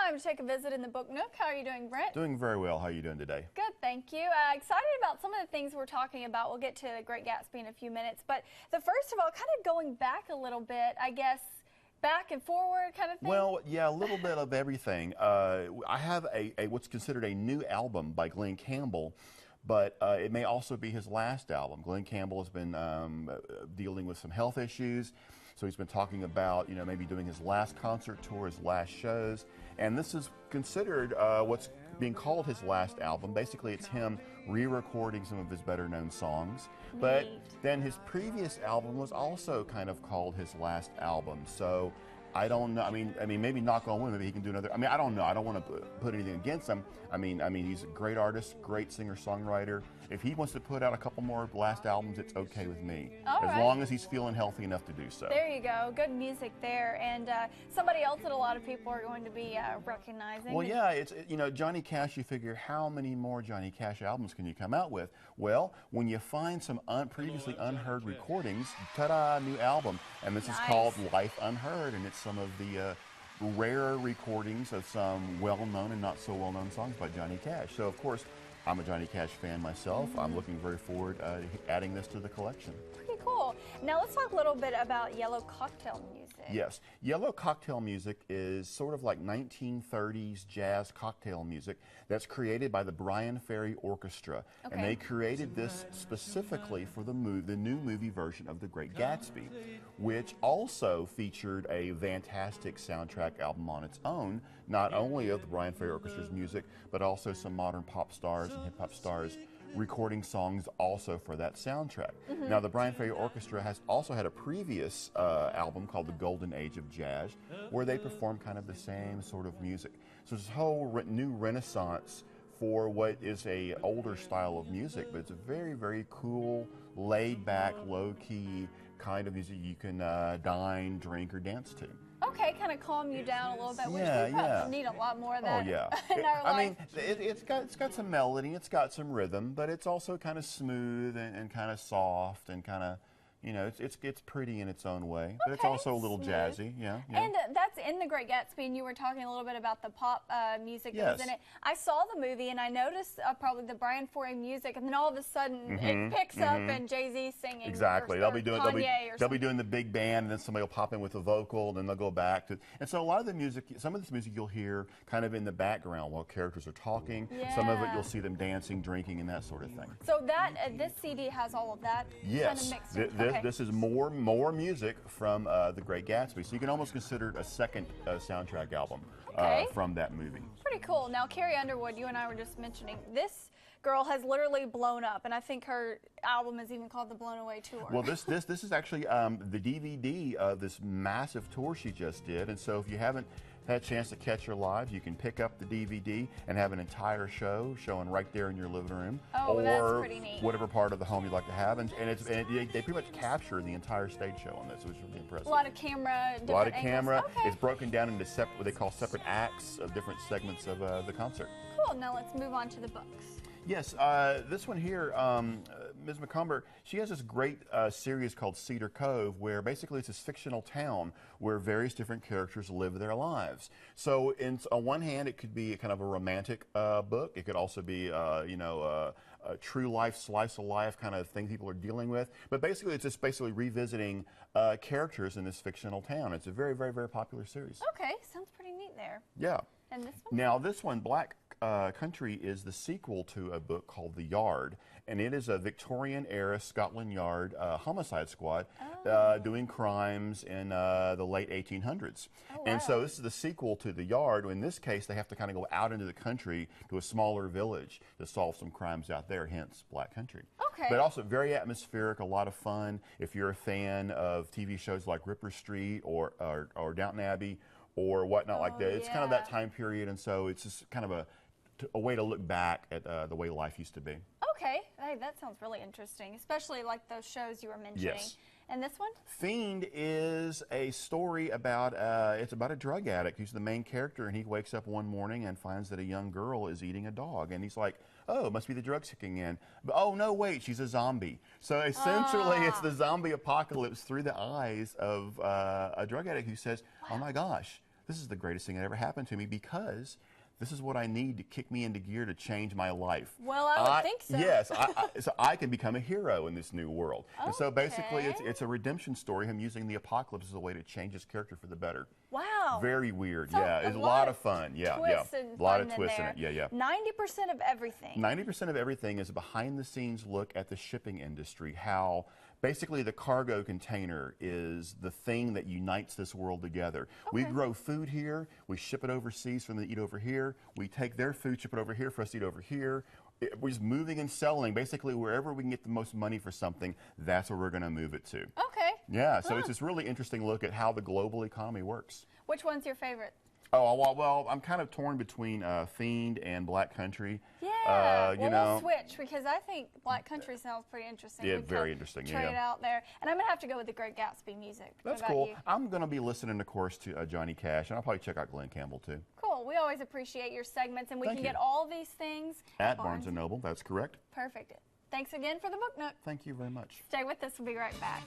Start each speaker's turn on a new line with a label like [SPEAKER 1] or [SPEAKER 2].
[SPEAKER 1] time to take a visit in the book Nook. How are you doing, Brent?
[SPEAKER 2] Doing very well. How are you doing today?
[SPEAKER 1] Good, thank you. Excited about some of the things we're talking about. We'll get to Great Gatsby in a few minutes. But the first of all, kind of going back a little bit, I guess, back and forward kind of thing?
[SPEAKER 2] Well, yeah, a little bit of everything. I have what's considered a new album by Glenn Campbell, but it may also be his last album. Glenn Campbell has been dealing with some health issues, so he's been talking about, maybe doing his last concert tour, his last shows, and this is considered what's being called his last album. Basically, it's him re-recording some of his better-known songs. But then his previous album was also kind of called his last album. So I don't know. I mean, maybe knock on wood, maybe he can do another. I mean, I don't know. I don't want to put anything against him. I mean, he's a great artist, great singer-songwriter. If he wants to put out a couple more last albums, it's okay with me, as long as he's feeling healthy enough to do so.
[SPEAKER 1] There you go. Good music there, and somebody else that a lot of people are going to be recognizing.
[SPEAKER 2] Well, yeah, it's Johnny Cash. You figure, how many more Johnny Cash albums can you come out with? Well, when you find some previously unheard recordings, ta-da, new album, and this is called Life Unheard, and it's some of the rare recordings of some well-known and not so well-known songs by Johnny Cash. So, of course, I'm a Johnny Cash fan myself. I'm looking very forward to adding this to the collection.
[SPEAKER 1] Pretty cool. Now let's talk a little bit about yellow cocktail music.
[SPEAKER 2] Yes, yellow cocktail music is sort of like 1930s jazz cocktail music that's created by the Bryan Ferry Orchestra, and they created this specifically for the new movie version of The Great Gatsby, which also featured a fantastic soundtrack album on its own, not only of the Bryan Ferry Orchestra's music, but also some modern pop stars and hip-hop stars recording songs also for that soundtrack. Now, the Bryan Ferry Orchestra has also had a previous album called The Golden Age of Jazz, where they performed kind of the same sort of music. So this whole new renaissance for what is a older style of music, but it's a very, very cool, laid-back, low-key kind of music you can dine, drink, or dance to.
[SPEAKER 1] Okay, kind of calm you down a little bit, which we probably need a lot more of that in our life.
[SPEAKER 2] I mean, it's got some melody, it's got some rhythm, but it's also kind of smooth and kind of soft and kind of, it's pretty in its own way, but it's also a little jazzy,
[SPEAKER 1] And that's in The Great Gatsby, and you were talking a little bit about the pop music that was in it. I saw the movie, and I noticed probably the Bryan Ferry music, and then all of a sudden it picks up and Jay-Z singing.
[SPEAKER 2] Exactly.
[SPEAKER 1] They'll be
[SPEAKER 2] doing the big band, and then somebody will pop in with a vocal, and then they'll go back to. And so a lot of the music, some of this music you'll hear kind of in the background while characters are talking. Some of it you'll see them dancing, drinking, and that sort of thing.
[SPEAKER 1] So that this CD has all of that kind of mixed in.
[SPEAKER 2] This is more music from The Great Gatsby, so you can almost consider it a second soundtrack album from that movie.
[SPEAKER 1] Pretty cool. Now, Carrie Underwood, you and I were just mentioning, this girl has literally blown up, and I think her album is even called the Blown Away Tour.
[SPEAKER 2] Well, this is actually the DVD of this massive tour she just did, and so if you haven't had a chance to catch her live, you can pick up the DVD and have an entire show showing right there in your living room,
[SPEAKER 1] or that's pretty neat.
[SPEAKER 2] Whatever part of the home you'd like to have, and they pretty much capture the entire stage show on this, which is really impressive.
[SPEAKER 1] A lot of camera, different
[SPEAKER 2] A lot of camera.
[SPEAKER 1] Okay.
[SPEAKER 2] It's broken down into what they call separate acts of different segments of the concert.
[SPEAKER 1] Cool. Now let's move on to the books.
[SPEAKER 2] Yes, this one here, Ms. McComber, she has this great series called Cedar Cove, where basically it's this fictional town where various different characters live their lives. So on one hand, it could be kind of a romantic book. It could also be, a true life, slice of life kind of thing people are dealing with. But basically, it's just basically revisiting characters in this fictional town. It's a very, very, very popular series.
[SPEAKER 1] Okay, sounds pretty neat there.
[SPEAKER 2] Yeah.
[SPEAKER 1] And this one?
[SPEAKER 2] Now, this one, Black Country, is the sequel to a book called The Yard, and it is a Victorian-era Scotland Yard homicide squad doing crimes in the late 1800s. And so this is the sequel to The Yard. In this case, they have to kind of go out into the country to a smaller village to solve some crimes out there, hence Black Country.
[SPEAKER 1] Okay.
[SPEAKER 2] But also very atmospheric, a lot of fun. If you're a fan of TV shows like Ripper Street or Downton Abbey or whatnot like that, it's kind of that time period, and so it's just kind of a way to look back at the way life used to be.
[SPEAKER 1] Okay, hey, that sounds really interesting, especially like those shows you were mentioning.
[SPEAKER 2] Yes.
[SPEAKER 1] And this one?
[SPEAKER 2] Fiend is a story about, it's about a drug addict who's the main character, and he wakes up one morning and finds that a young girl is eating a dog, and he's like, oh, it must be the drugs kicking in. But oh, no, wait, she's a zombie. So essentially, it's the zombie apocalypse through the eyes of a drug addict who says, oh my gosh, this is the greatest thing that ever happened to me because this is what I need to kick me into gear to change my life.
[SPEAKER 1] Well, I would think so.
[SPEAKER 2] Yes, so I can become a hero in this new world. Okay. And so basically, it's a redemption story, him using the apocalypse as a way to change his character for the better.
[SPEAKER 1] Wow.
[SPEAKER 2] Very weird,
[SPEAKER 1] so
[SPEAKER 2] yeah. It's a lot of fun, yeah.
[SPEAKER 1] A
[SPEAKER 2] lot of twists in it, yeah.
[SPEAKER 1] 90% of everything.
[SPEAKER 2] 90% of everything is a behind-the-scenes look at the shipping industry, how basically the cargo container is the thing that unites this world together. Okay. We grow food here, we ship it overseas for them to eat over here, we take their food, ship it over here for us to eat over here. We're just moving and selling. Basically, wherever we can get the most money for something, that's where we're going to move it to.
[SPEAKER 1] Okay.
[SPEAKER 2] Yeah, so it's this really interesting look at how the global economy works.
[SPEAKER 1] Which one's your favorite?
[SPEAKER 2] Oh, well, I'm kind of torn between Fiend and Black Country.
[SPEAKER 1] Yeah, we'll switch because I think Black Country sounds pretty interesting.
[SPEAKER 2] Yeah, very interesting.
[SPEAKER 1] Trade it out there. And I'm going to have to go with the Great Gatsby music.
[SPEAKER 2] That's cool. I'm going to be listening, of course, to Johnny Cash, and I'll probably check out Glenn Campbell, too.
[SPEAKER 1] Cool. We always appreciate your segments, and we can get all these things
[SPEAKER 2] at Barnes & Noble. That's correct.
[SPEAKER 1] Perfect. Thanks again for the Book Nook.
[SPEAKER 2] Thank you very much.
[SPEAKER 1] Stay with us. We'll be right back.